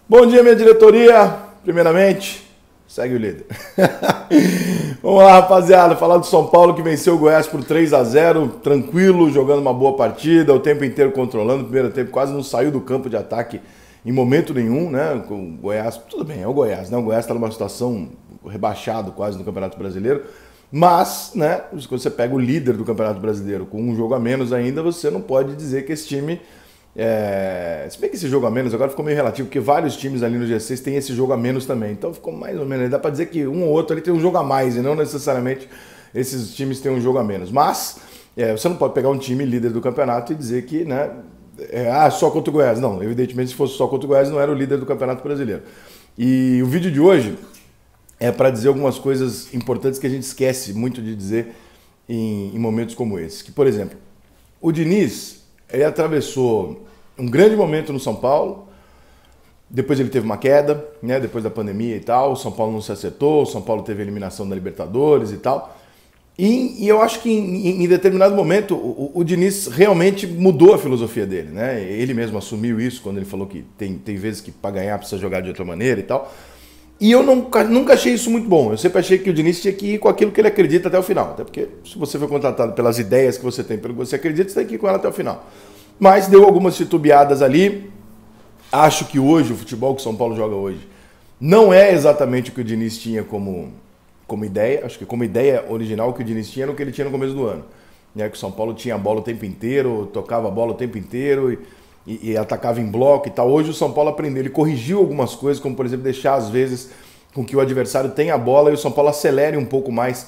Bom dia, minha diretoria. Primeiramente, segue o líder. Vamos lá, rapaziada, falar do São Paulo que venceu o Goiás por 3-0, tranquilo, jogando uma boa partida, o tempo inteiro controlando. O primeiro tempo quase não saiu do campo de ataque em momento nenhum, né? Com o Goiás, tudo bem, é o Goiás, né? O Goiás está numa situação rebaixado quase no Campeonato Brasileiro. Mas, né, quando você pega o líder do Campeonato Brasileiro com um jogo a menos ainda, você não pode dizer que esse time... Se bem que esse jogo a menos agora ficou meio relativo, porque vários times ali no G6 têm esse jogo a menos também. Então ficou mais ou menos, dá pra dizer que um ou outro ali tem um jogo a mais, e não necessariamente esses times têm um jogo a menos. Mas você não pode pegar um time líder do campeonato e dizer que, né, só contra o Goiás. Não, evidentemente se fosse só contra o Goiás não era o líder do Campeonato Brasileiro. E o vídeo de hoje é para dizer algumas coisas importantes que a gente esquece muito de dizer em momentos como esse. Que, por exemplo, o Diniz, ele atravessou um grande momento no São Paulo, depois ele teve uma queda, né, depois da pandemia e tal, o São Paulo não se acertou, o São Paulo teve a eliminação da Libertadores e tal. E eu acho que em determinado momento o Diniz realmente mudou a filosofia dele, né? Ele mesmo assumiu isso quando ele falou que tem vezes que para ganhar precisa jogar de outra maneira e tal. E eu nunca achei isso muito bom. Eu sempre achei que o Diniz tinha que ir com aquilo que ele acredita até o final. Até porque se você for contratado pelas ideias que você tem, pelo que você acredita, você tem que ir com ela até o final. Mas deu algumas titubeadas ali. Acho que hoje, o futebol que o São Paulo joga hoje, não é exatamente o que o Diniz tinha como ideia. Acho que como ideia original, o que o Diniz tinha era o que ele tinha no começo do ano. Que o São Paulo tinha a bola o tempo inteiro, tocava a bola o tempo inteiro e atacava em bloco e tal. Hoje o São Paulo aprendeu, ele corrigiu algumas coisas, como por exemplo deixar às vezes com que o adversário tenha a bola e o São Paulo acelere um pouco mais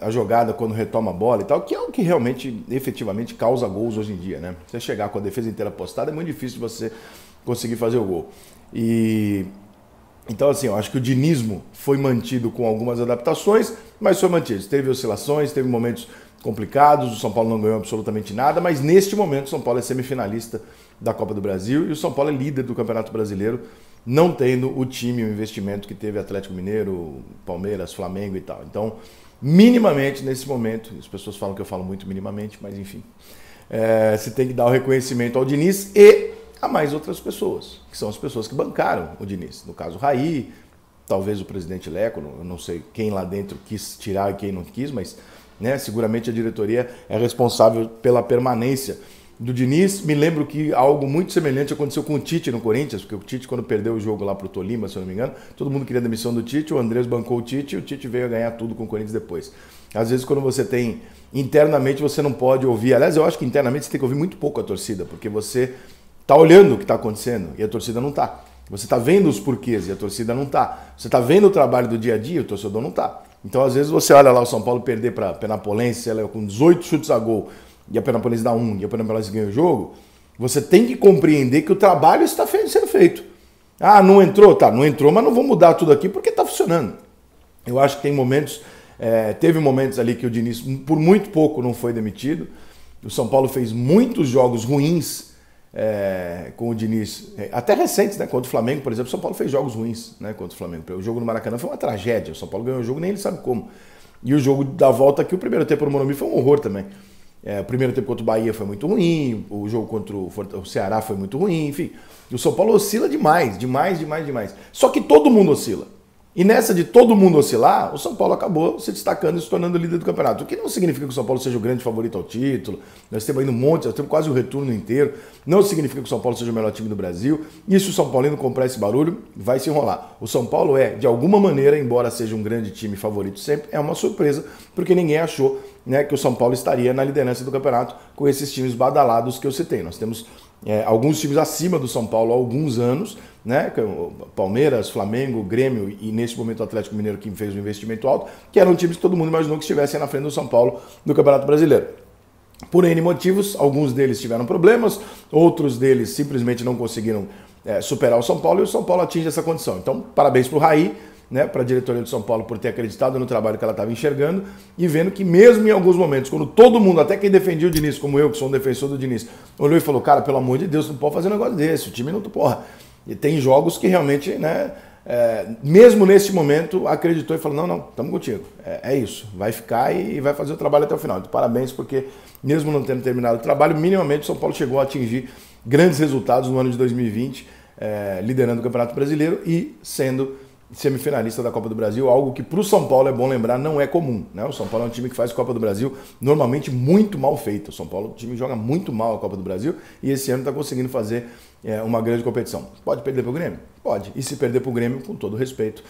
a jogada quando retoma a bola e tal, que é o que realmente, efetivamente, causa gols hoje em dia, né? Você chegar com a defesa inteira postada é muito difícil você conseguir fazer o gol. Então, assim, eu acho que o dinismo foi mantido com algumas adaptações, mas foi mantido. Teve oscilações, teve momentos complicados, o São Paulo não ganhou absolutamente nada, mas neste momento o São Paulo é semifinalista da Copa do Brasil e o São Paulo é líder do Campeonato Brasileiro, não tendo o time, o investimento que teve Atlético Mineiro, Palmeiras, Flamengo e tal. Então, minimamente, nesse momento, as pessoas falam que eu falo muito minimamente, mas enfim, você tem que dar o reconhecimento ao Diniz e a mais outras pessoas, que são as pessoas que bancaram o Diniz. No caso, o Raí, talvez o presidente Leco, eu não sei quem lá dentro quis tirar e quem não quis, mas seguramente a diretoria é responsável pela permanência do Diniz. Me lembro que algo muito semelhante aconteceu com o Tite no Corinthians, porque o Tite, quando perdeu o jogo lá pro Tolima, se eu não me engano, todo mundo queria a demissão do Tite, o Andrés bancou o Tite e o Tite veio a ganhar tudo com o Corinthians depois. Às vezes, quando você tem internamente, você não pode ouvir. Aliás, eu acho que internamente você tem que ouvir muito pouco a torcida, porque você está olhando o que está acontecendo e a torcida não está. Você está vendo os porquês e a torcida não está. Você está vendo o trabalho do dia a dia e o torcedor não está. Então, às vezes, você olha lá o São Paulo perder para a Penapolense, ela com 18 chutes a gol, e a Penapolense dá 1 e a Penapolense ganha o jogo, você tem que compreender que o trabalho está sendo feito. Ah, não entrou? Tá, não entrou, mas não vou mudar tudo aqui porque está funcionando. Eu acho que tem momentos, teve momentos ali que o Diniz, por muito pouco, não foi demitido. O São Paulo fez muitos jogos ruins com o Diniz, até recentes, né? Contra o Flamengo, por exemplo, o São Paulo fez jogos ruins, né, contra o Flamengo. O jogo no Maracanã foi uma tragédia, o São Paulo ganhou o jogo, nem ele sabe como. E o jogo da volta aqui, o primeiro tempo no Morumbi foi um horror também. O primeiro tempo contra o Bahia foi muito ruim, o jogo contra o Ceará foi muito ruim, enfim. O São Paulo oscila demais. Só que todo mundo oscila. E nessa de todo mundo oscilar, o São Paulo acabou se destacando e se tornando líder do campeonato. O que não significa que o São Paulo seja o grande favorito ao título. Nós temos ainda um monte, nós temos quase o retorno inteiro. Não significa que o São Paulo seja o melhor time do Brasil. E se o São Paulino comprar esse barulho, vai se enrolar. O São Paulo de alguma maneira, embora seja um grande time favorito sempre, é uma surpresa, porque ninguém achou, né, que o São Paulo estaria na liderança do campeonato com esses times badalados que eu citei. Nós temos alguns times acima do São Paulo há alguns anos, né? Palmeiras, Flamengo, Grêmio e nesse momento o Atlético Mineiro, que fez um investimento alto, que eram times que todo mundo imaginou que estivessem na frente do São Paulo no Campeonato Brasileiro. Por N motivos, alguns deles tiveram problemas, outros deles simplesmente não conseguiram superar o São Paulo e o São Paulo atinge essa condição. Então, parabéns para o Raí, né, para a diretoria do São Paulo por ter acreditado no trabalho que ela estava enxergando e vendo que mesmo em alguns momentos, quando todo mundo, até quem defendia o Diniz, como eu, que sou um defensor do Diniz, olhou e falou, cara, pelo amor de Deus, não pode fazer um negócio desse, o time não... Porra. E tem jogos que realmente, né, mesmo nesse momento, acreditou e falou, não, estamos contigo, é isso, vai ficar e vai fazer o trabalho até o final. Então, parabéns, porque mesmo não tendo terminado o trabalho, minimamente o São Paulo chegou a atingir grandes resultados no ano de 2020, liderando o Campeonato Brasileiro e sendo semifinalista da Copa do Brasil, algo que para o São Paulo é bom lembrar, não é comum, né? O São Paulo é um time que faz Copa do Brasil normalmente muito mal feito. O São Paulo, o time joga muito mal a Copa do Brasil e esse ano está conseguindo fazer uma grande competição. Pode perder para o Grêmio? Pode. E se perder para o Grêmio, com todo respeito,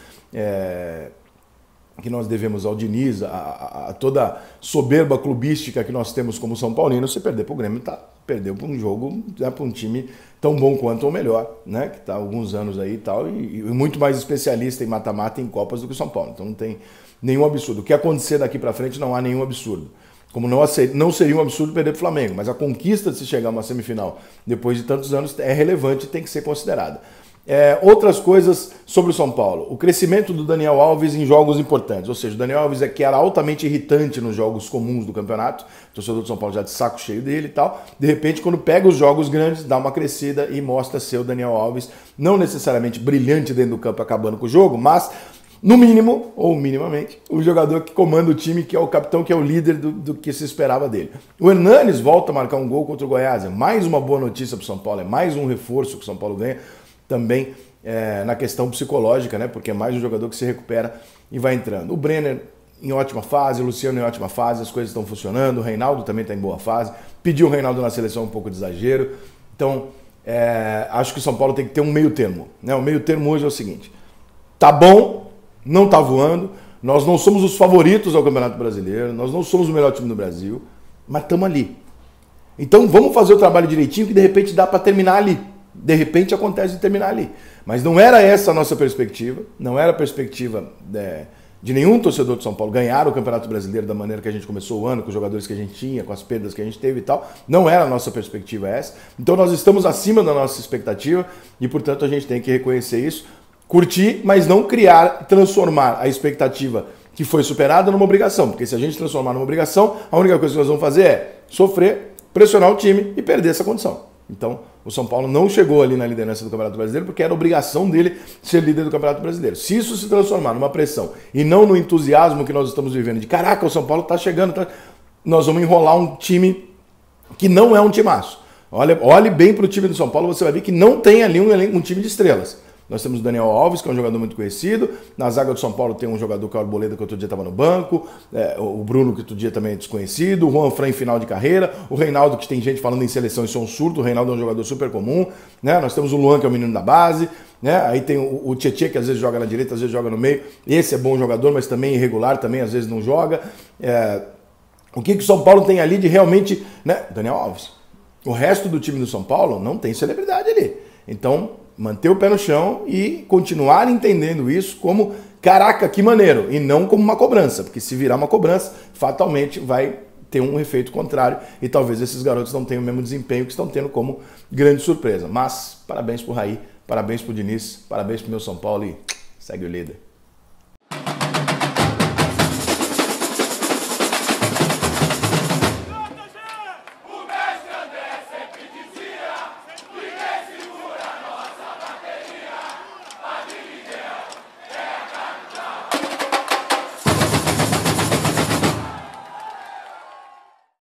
que nós devemos ao Diniz, a toda a soberba clubística que nós temos como São Paulino, se perder para o Grêmio, perdeu para um jogo, para um time tão bom quanto ou melhor, né? Que está há alguns anos aí e tal, e muito mais especialista em mata-mata em Copas do que o São Paulo. Então não tem nenhum absurdo. O que acontecer daqui para frente não há nenhum absurdo. Como não seria um absurdo perder para o Flamengo, mas a conquista de se chegar a uma semifinal depois de tantos anos é relevante e tem que ser considerada. Outras coisas sobre o São Paulo. O crescimento do Daniel Alves em jogos importantes. Ou seja, o Daniel Alves que era altamente irritante nos jogos comuns do campeonato. O torcedor do São Paulo já de saco cheio dele e tal. De repente, quando pega os jogos grandes, dá uma crescida e mostra ser o Daniel Alves, não necessariamente brilhante dentro do campo acabando com o jogo, mas no mínimo, ou minimamente, o jogador que comanda o time, que é o capitão, que é o líder do que se esperava dele. O Hernanes volta a marcar um gol contra o Goiás. É mais uma boa notícia para o São Paulo, é mais um reforço que o São Paulo ganha. Também na questão psicológica, né? Porque é mais um jogador que se recupera e vai entrando. O Brenner em ótima fase, o Luciano em ótima fase, as coisas estão funcionando, o Reinaldo também está em boa fase, pediu o Reinaldo na seleção um pouco de exagero. Então, acho que o São Paulo tem que ter um meio termo, né? O meio termo hoje é o seguinte: tá bom, não tá voando, nós não somos os favoritos ao Campeonato Brasileiro, nós não somos o melhor time do Brasil, mas estamos ali. Então vamos fazer o trabalho direitinho que de repente dá para terminar ali. De repente acontece de terminar ali. Mas não era essa a nossa perspectiva, não era a perspectiva de nenhum torcedor de São Paulo ganhar o Campeonato Brasileiro da maneira que a gente começou o ano, com os jogadores que a gente tinha, com as perdas que a gente teve e tal. Não era a nossa perspectiva essa. Então nós estamos acima da nossa expectativa e, portanto, a gente tem que reconhecer isso, curtir, mas não transformar a expectativa que foi superada numa obrigação. Porque se a gente transformar numa obrigação, a única coisa que nós vamos fazer é sofrer, pressionar o time e perder essa condição. Então, o São Paulo não chegou ali na liderança do Campeonato Brasileiro porque era obrigação dele ser líder do Campeonato Brasileiro. Se isso se transformar numa pressão e não no entusiasmo que nós estamos vivendo de caraca, o São Paulo está chegando, nós vamos enrolar um time que não é um timaço. Olhe bem para o time do São Paulo, você vai ver que não tem ali um time de estrelas. Nós temos o Daniel Alves, que é um jogador muito conhecido. Na zaga do São Paulo tem um jogador que é o Arboleda, que outro dia estava no banco. O Bruno, que outro dia também é desconhecido. O Juan Fran em final de carreira. O Reinaldo, que tem gente falando em seleção, isso é um surto. O Reinaldo é um jogador super comum. Né? Nós temos o Luan, que é o menino da base. Né? Aí tem o Tietê, que às vezes joga na direita, às vezes joga no meio. Esse é bom jogador, mas também irregular, também às vezes não joga. O que o São Paulo tem ali de realmente... Né? Daniel Alves. O resto do time do São Paulo não tem celebridade ali. Então... manter o pé no chão e continuar entendendo isso como, caraca, que maneiro, e não como uma cobrança, porque se virar uma cobrança, fatalmente vai ter um efeito contrário e talvez esses garotos não tenham o mesmo desempenho que estão tendo como grande surpresa. Mas parabéns pro Raí, parabéns pro Diniz, parabéns pro meu São Paulo e segue o líder.